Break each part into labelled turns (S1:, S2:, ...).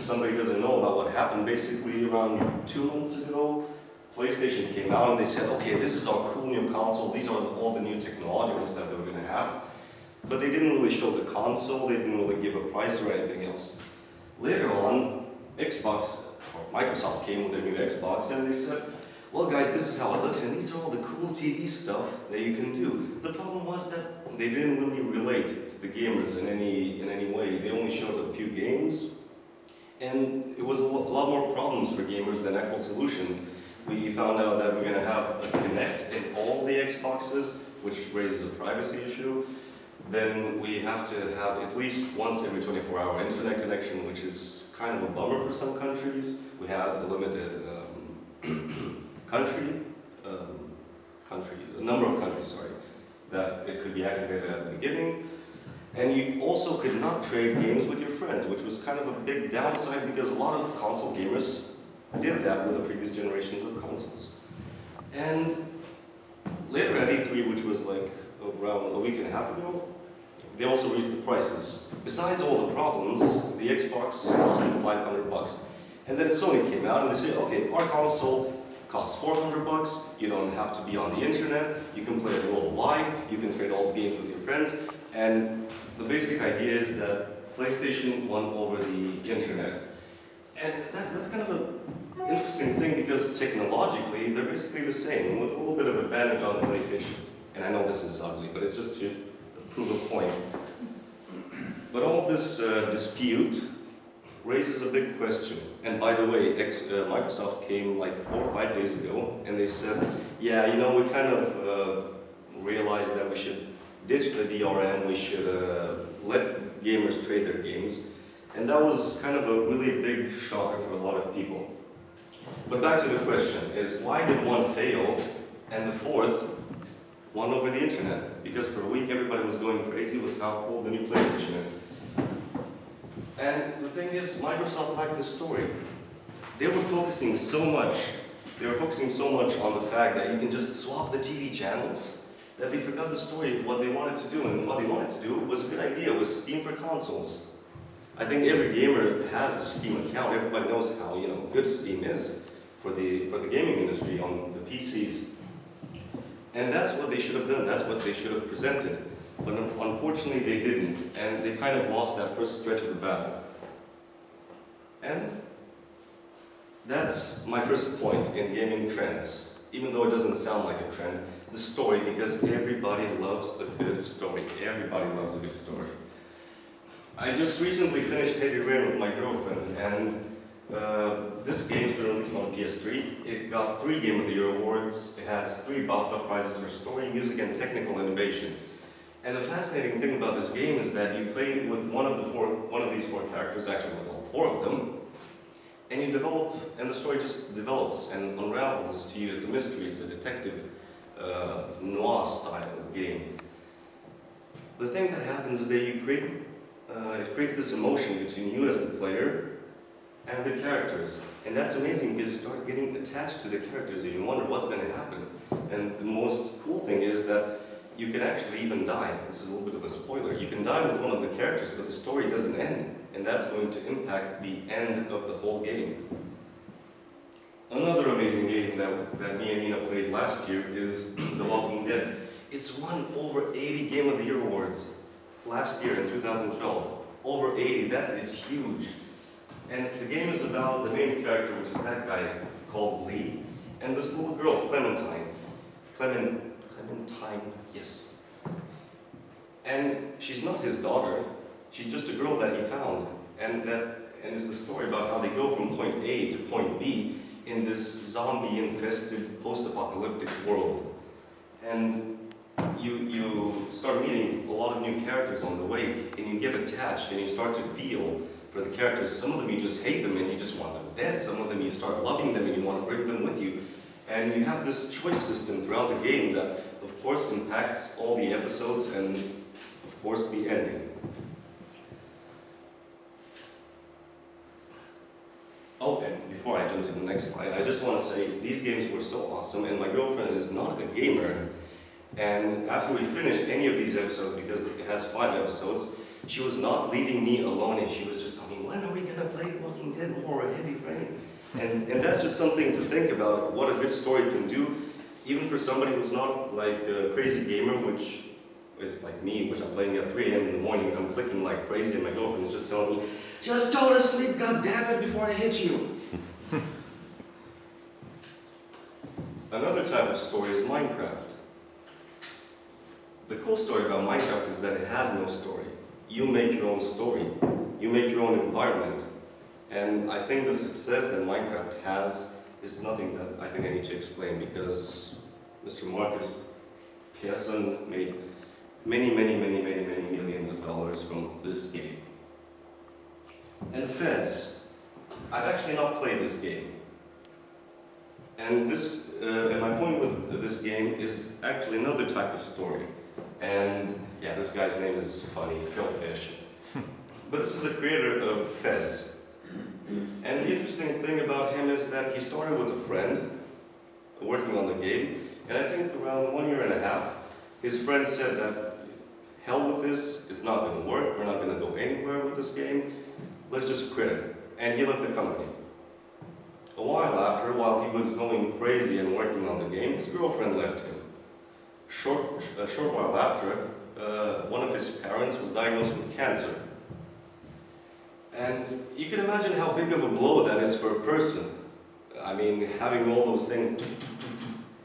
S1: somebody doesn't know about what happened, basically around 2 months ago, PlayStation came out and they said, okay, this is our cool new console, these are all the new technologies that we're going to have. But they didn't really show the console, they didn't really give a price or anything else. Later on, Xbox, or Microsoft came with their new Xbox and they said, well guys, this is how it looks and these are all the cool TV stuff that you can do. The problem was that they didn't really relate to the gamers in any way. They only showed a few games and it was a lot more problems for gamers than actual solutions. We found out that we're going to have a Kinect in all the Xboxes, which raises a privacy issue. Then we have to have at least once every 24-hour internet connection, which is kind of a bummer for some countries. We have a limited a number of countries, sorry, that it could be activated at the beginning. And you also could not trade games with your friends, which was kind of a big downside because a lot of console gamers did that with the previous generations of consoles. And later at E3, which was like around a week and a half ago, they also raised the prices. Besides all the problems, the Xbox costed $500. And then Sony came out and they said, okay, our console costs $400, you don't have to be on the internet, you can play it worldwide, you can trade all the games with your friends, and the basic idea is that PlayStation won over the internet. And that's kind of an interesting thing because technologically they're basically the same, with a little bit of advantage on the PlayStation. And I know this is ugly, but it's just to prove a point. But all this dispute raises a big question. And by the way, Microsoft came like 4 or 5 days ago and they said, yeah, you know, we kind of realized that we should ditch the DRM, we should let gamers trade their games. And that was kind of a really big shocker for a lot of people. But back to the question, is why did one fail and the fourth won over the internet? Because for a week everybody was going crazy with how cool the new PlayStation is. And the thing is, Microsoft liked the story. They were focusing so much on the fact that you can just swap the TV channels that they forgot the story, what they wanted to do. And what they wanted to do was a good idea, was Steam for consoles. I think every gamer has a Steam account. Everybody knows how good Steam is for the gaming industry on the PCs. And that's what they should have done. That's what they should have presented. But unfortunately, they didn't, and they kind of lost that first stretch of the battle. And that's my first point in gaming trends. Even though it doesn't sound like a trend, the story, because everybody loves a good story. Everybody loves a good story. I just recently finished Heavy Rain with my girlfriend, and this game's been released on PS3. It got 3 Game of the Year awards. It has 3 BAFTA prizes for story, music, and technical innovation. And the fascinating thing about this game is that you play with one of these 4 characters, actually with all 4 of them, and you develop, and the story just develops and unravels to you. It's a mystery, it's a detective noir style game. The thing that happens is that you it creates this emotion between you as the player and the characters. And that's amazing because you start getting attached to the characters and you wonder what's going to happen. And the most cool thing is that you can actually even die. This is a little bit of a spoiler. You can die with one of the characters, but the story doesn't end. And that's going to impact the end of the whole game. Another amazing game that me and Nina played last year is The Walking Dead. It's won over 80 Game of the Year awards last year in 2012. Over 80, that is huge. And the game is about the main character, which is that guy called Lee, and this little girl, Clementine, yes. And she's not his daughter, she's just a girl that he found. And it's the story about how they go from point A to point B in this zombie-infested post-apocalyptic world. And you start meeting a lot of new characters on the way, and you get attached, and you start to feel for the characters. Some of them you just hate them and you just want them dead. Some of them you start loving them and you want to bring them with you. And you have this choice system throughout the game that, of course, impacts all the episodes and, of course, the ending. Oh, and before I jump to the next slide, I just want to say these games were so awesome, and my girlfriend is not a gamer. And after we finished any of these episodes, because it has 5 episodes, she was not leaving me alone, and she was just telling me, when are we going to play Walking Dead horror, heavy rain. And that's just something to think about, what a good story can do, even for somebody who's not like a crazy gamer, which is like me, which I'm playing at 3 a.m. in the morning. I'm clicking like crazy, and my girlfriend is just telling me, just go to sleep, goddammit, before I hit you. Another type of story is Minecraft. The cool story about Minecraft is that it has no story. You make your own story. You make your own environment. And I think the success that Minecraft has is nothing that I think I need to explain, because Mr. Marcus Pearson made many millions of dollars from this game. And Fez, I've actually not played this game. And my point with this game is actually another type of story. And yeah, this guy's name is funny, Phil Fish. But this is the creator of Fez. And the interesting thing about him is that he started with a friend working on the game, and I think around 1.5 years, his friend said that, hell with this, it's not going to work, we're not going to go anywhere with this game, let's just quit it. And he left the company. A while after, while he was going crazy and working on the game, his girlfriend left him. A short while after, one of his parents was diagnosed with cancer. And you can imagine how big of a blow that is for a person. I mean, having all those things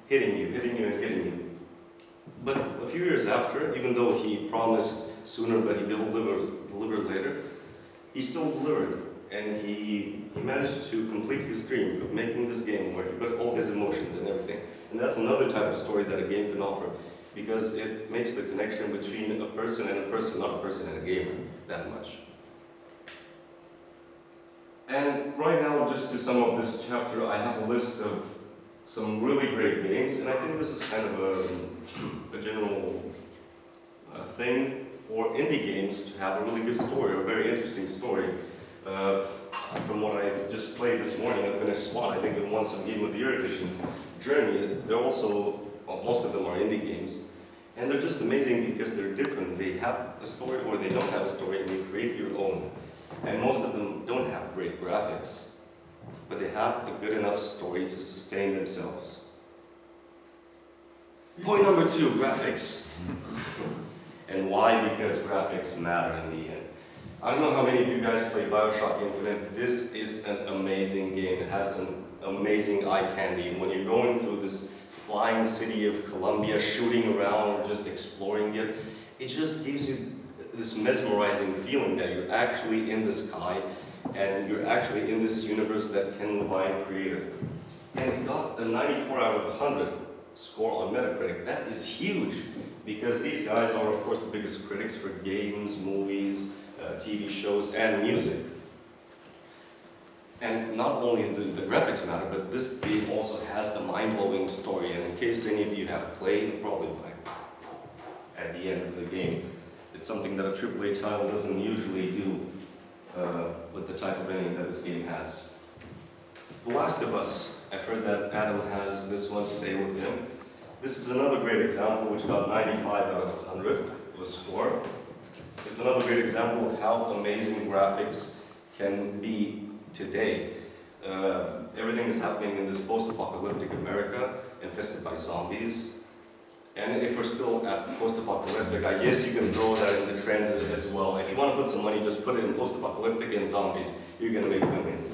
S1: hitting you, and hitting you. But a few years after, even though he promised sooner but he delivered later, he still delivered. And he managed to complete his dream of making this game where he put all his emotions and everything. And that's another type of story that a game can offer, because it makes the connection between a person and a person, not a person and a gamer, that much. And right now, just to sum up this chapter, I have a list of some really great games, and I think this is kind of a general thing for indie games to have a really good story, or a very interesting story. From what I've just played this morning, I finished SWAT, I think it won some Game of the Year editions. Journey, they're also, well, most of them are indie games, and they're just amazing because they're different. They have a story or they don't have a story, and you create your own. And most of them don't have great graphics, but they have a good enough story to sustain themselves. Point number 2, graphics. And why? Because graphics matter in the end. I don't know how many of you guys play BioShock Infinite. This is an amazing game. It has some amazing eye candy. When you're going through this flying city of Columbia, shooting around or just exploring it, it just gives you this mesmerizing feeling that you're actually in the sky and you're actually in this universe that Ken Levine created. And it got a 94 out of 100 score on Metacritic. That is huge, because these guys are, of course, the biggest critics for games, movies, TV shows, and music. And not only the graphics matter, but this game also has a mind-blowing story. And in case any of you have played, probably like at the end of the game, it's something that a AAA title doesn't usually do with the type of ending that this game has. The Last of Us. I've heard that Adam has this one today with him. This is another great example, which got 95 out of 100 of a score. It's another great example of how amazing graphics can be today. Everything is happening in this post-apocalyptic America, infested by zombies. And if we're still at post-apocalyptic, I guess you can throw that in the trends as well. If you want to put some money, just put it in post-apocalyptic and zombies. You're going to make millions.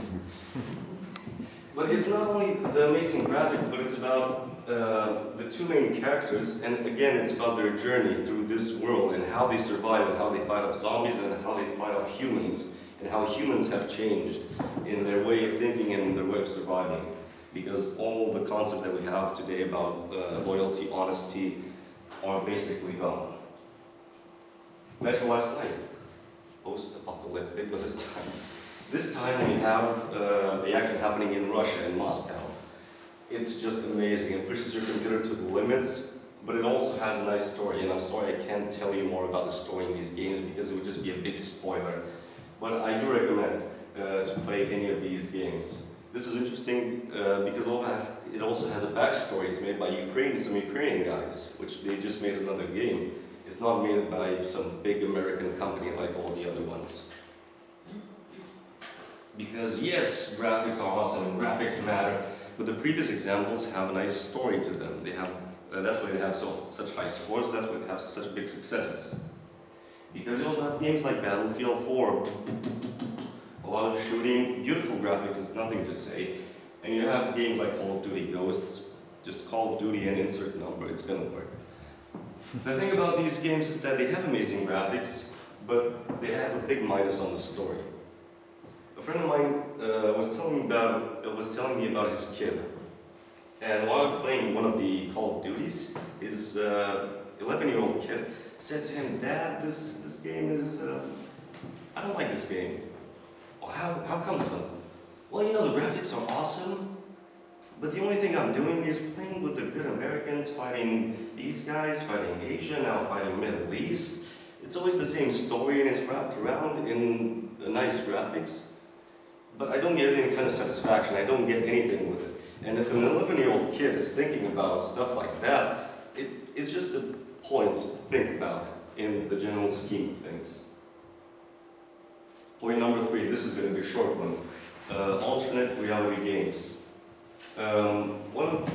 S1: But it's not only the amazing graphics, but it's about the two main characters, and again, it's about their journey through this world and how they survive and how they fight off zombies and how they fight off humans, and how humans have changed in their way of thinking and in their way of surviving. Because all the concepts that we have today about loyalty, honesty, are basically gone. Metro last night, post-apocalyptic, but this time we have the action happening in Russia, in Moscow. It's just amazing. It pushes your computer to the limits, but it also has a nice story. And I'm sorry I can't tell you more about the story in these games because it would just be a big spoiler. But I do recommend to play any of these games. This is interesting because it also has a backstory. It's made by some Ukrainian guys, which they just made another game. It's not made by some big American company like all the other ones. Because yes, graphics are awesome and graphics matter, but the previous examples have a nice story to them. They have, that's why they have such high scores, that's why they have such big successes. Because you also have games like Battlefield 4, a lot of shooting, beautiful graphics, is nothing to say. And you have games like Call of Duty Ghosts, just Call of Duty and insert number, it's gonna work. The thing about these games is that they have amazing graphics, but they have a big minus on the story. A friend of mine was telling me about his kid. And while playing one of the Call of Duties, his 11-year-old kid said to him, "Dad, this game is, I don't like this game." "Well, how come, son?" "Well, you know, the graphics are awesome, but the only thing I'm doing is playing with the good Americans, fighting these guys, fighting Asia, now fighting Middle East. It's always the same story and it's wrapped around in nice graphics, but I don't get any kind of satisfaction, I don't get anything with it." And if an 11-year-old kid is thinking about stuff like that, it's just a point to think about in the general scheme of things. Point number 3, this is going to be a short one. Alternate reality games. One of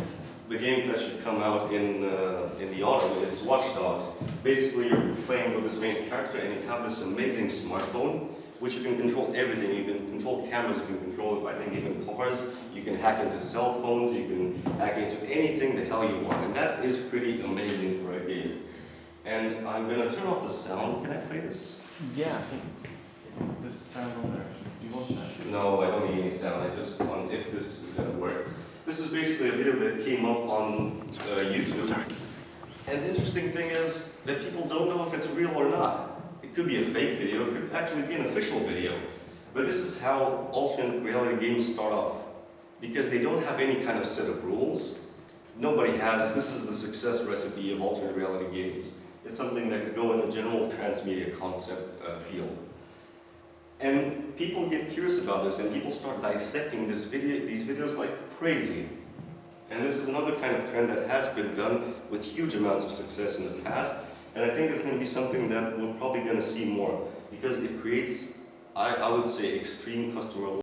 S1: the games that should come out in the autumn is Watch Dogs. Basically, you're playing with this main character and you have this amazing smartphone, which you can control everything. You can control cameras, you can control, I think, even cars. You can hack into cell phones, you can hack into anything the hell you want. And that is pretty amazing for a game. And I'm going to turn off the sound. Can I play this?
S2: Yeah, I think this sound on there. Do you want sound?
S1: No, I don't need any sound. I just want if this is going to work. This is basically a video that came up on YouTube.
S2: Sorry.
S1: And the interesting thing is that people don't know if it's real or not. It could be a fake video, it could actually be an official video. But this is how alternate reality games start off. Because they don't have any kind of set of rules. Nobody has, this is the success recipe of alternate reality games. It's something that could go in the general transmedia concept field. And people get curious about this and people start dissecting these videos like crazy. And this is another kind of trend that has been done with huge amounts of success in the past. And I think it's going to be something that we're probably going to see more because it creates, I would say, extreme customer